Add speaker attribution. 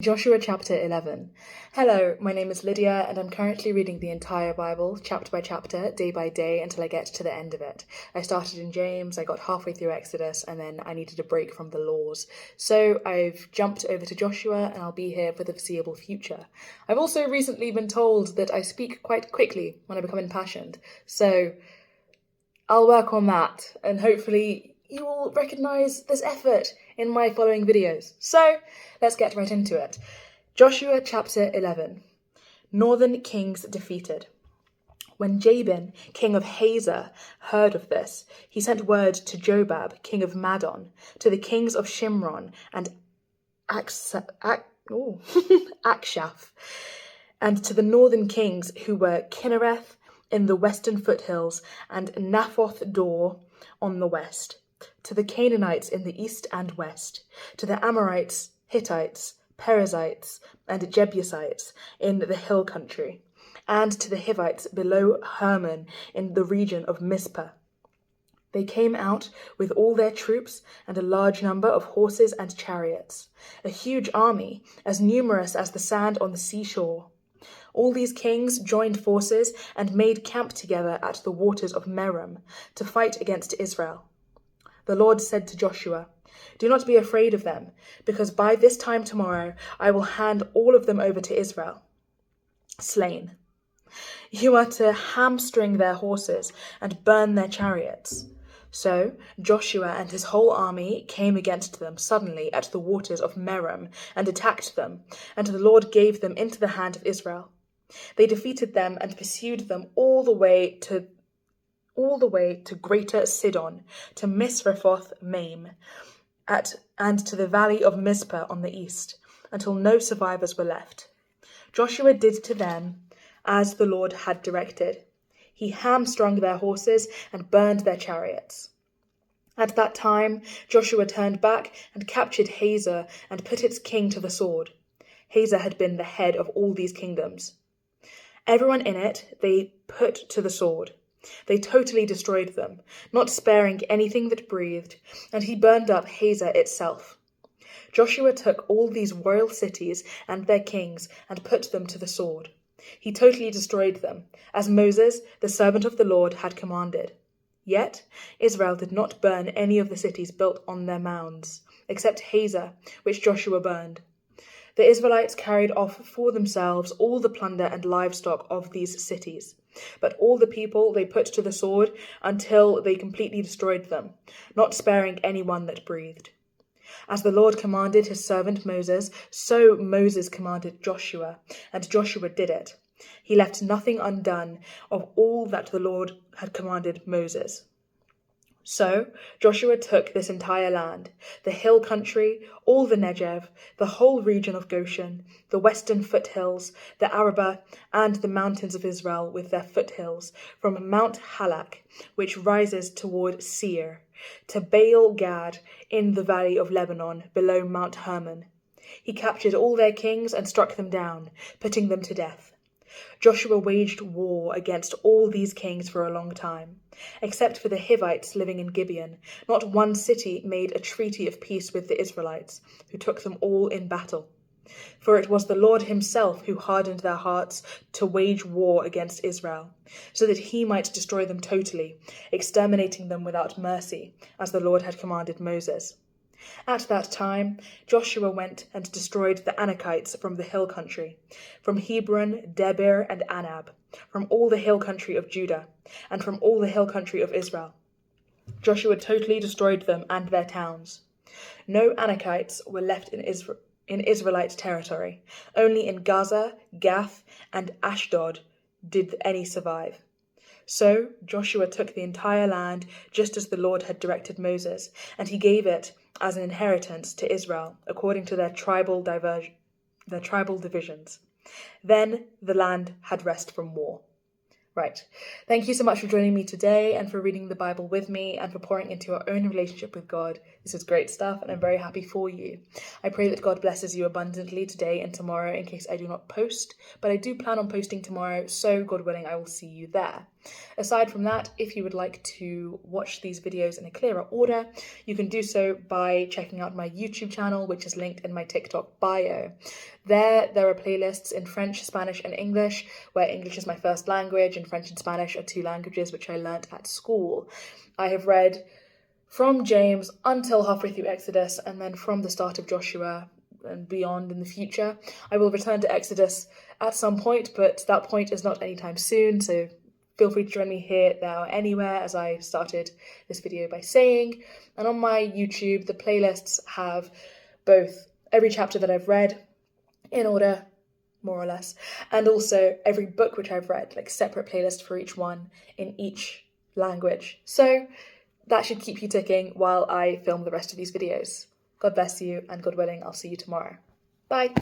Speaker 1: Joshua chapter 11. Hello, my name is Lydia and I'm currently reading the entire Bible, chapter by chapter, day by day, until I get to the end of it. I started in James, I got halfway through Exodus, and then I needed a break from the laws. So I've jumped over to Joshua and I'll be here for the foreseeable future. I've also recently been told that I speak quite quickly when I become impassioned. So I'll work on that and hopefully you will recognise this effort in my following videos. So let's get right into it. Joshua chapter 11. Northern kings defeated. When Jabin, king of Hazor, heard of this, he sent word to Jobab, king of Madon, to the kings of Shimron and Akshaph, and to the northern kings who were Kinnereth in the western foothills and Naphoth Dor on the west, to the Canaanites in the east and west, to the Amorites, Hittites, Perizzites, and Jebusites in the hill country, and to the Hivites below Hermon in the region of Mizpah. They came out with all their troops and a large number of horses and chariots, a huge army, as numerous as the sand on the seashore. All these kings joined forces and made camp together at the waters of Merom to fight against Israel. The Lord said to Joshua, "Do not be afraid of them, because by this time tomorrow I will hand all of them over to Israel, slain. You are to hamstring their horses and burn their chariots." So Joshua and his whole army came against them suddenly at the waters of Merom and attacked them, and the Lord gave them into the hand of Israel. They defeated them and pursued them all the way to Greater Sidon, to Misrephoth-Maim, and to the valley of Mizpah on the east, until no survivors were left. Joshua did to them as the Lord had directed. He hamstrung their horses and burned their chariots. At that time Joshua turned back and captured Hazor and put its king to the sword. Hazor had been the head of all these kingdoms. Everyone in it they put to the sword. They totally destroyed them, not sparing anything that breathed, and he burned up Hazor itself. Joshua took all these royal cities and their kings and put them to the sword. He totally destroyed them, as Moses, the servant of the Lord, had commanded. Yet Israel did not burn any of the cities built on their mounds, except Hazor, which Joshua burned. The Israelites carried off for themselves all the plunder and livestock of these cities, but all the people they put to the sword until they completely destroyed them, not sparing anyone that breathed. As the Lord commanded his servant Moses, so Moses commanded Joshua, and Joshua did it. He left nothing undone of all that the Lord had commanded Moses. So Joshua took this entire land, the hill country, all the Negev, the whole region of Goshen, the western foothills, the Arabah, and the mountains of Israel with their foothills, from Mount Halak, which rises toward Seir, to Baal Gad in the valley of Lebanon below Mount Hermon. He captured all their kings and struck them down, putting them to death. Joshua waged war against all these kings for a long time. Except for the Hivites living in Gibeon, not one city made a treaty of peace with the Israelites, who took them all in battle. For it was the Lord himself who hardened their hearts to wage war against Israel, so that he might destroy them totally, exterminating them without mercy, as the Lord had commanded Moses. At that time Joshua went and destroyed the Anakites from the hill country, from Hebron, Debir, and Anab, from all the hill country of Judah, and from all the hill country of Israel. Joshua totally destroyed them and their towns. No Anakites were left in Israelite territory. Only in Gaza, Gath, and Ashdod did any survive. So Joshua took the entire land just as the Lord had directed Moses, and he gave it as an inheritance to Israel according to their tribal divisions. Then the land had rest from war. Right. Thank you so much for joining me today and for reading the Bible with me and for pouring into your own relationship with God. This is great stuff and I'm very happy for you. I pray that God blesses you abundantly today and tomorrow in case I do not post, but I do plan on posting tomorrow, so God willing, I will see you there. Aside from that, if you would like to watch these videos in a clearer order, you can do so by checking out my YouTube channel, which is linked in my TikTok bio. There are playlists in French, Spanish and English, where English is my first language and French and Spanish are two languages which I learnt at school. I have read from James until halfway through Exodus, and then from the start of Joshua and beyond in the future. I will return to Exodus at some point, but that point is not anytime soon, so feel free to join me here, there, or anywhere, as I started this video by saying. And on my YouTube, the playlists have both every chapter that I've read in order, more or less, and also every book which I've read, like separate playlists for each one in each language. So that should keep you ticking while I film the rest of these videos. God bless you, and God willing, I'll see you tomorrow. Bye.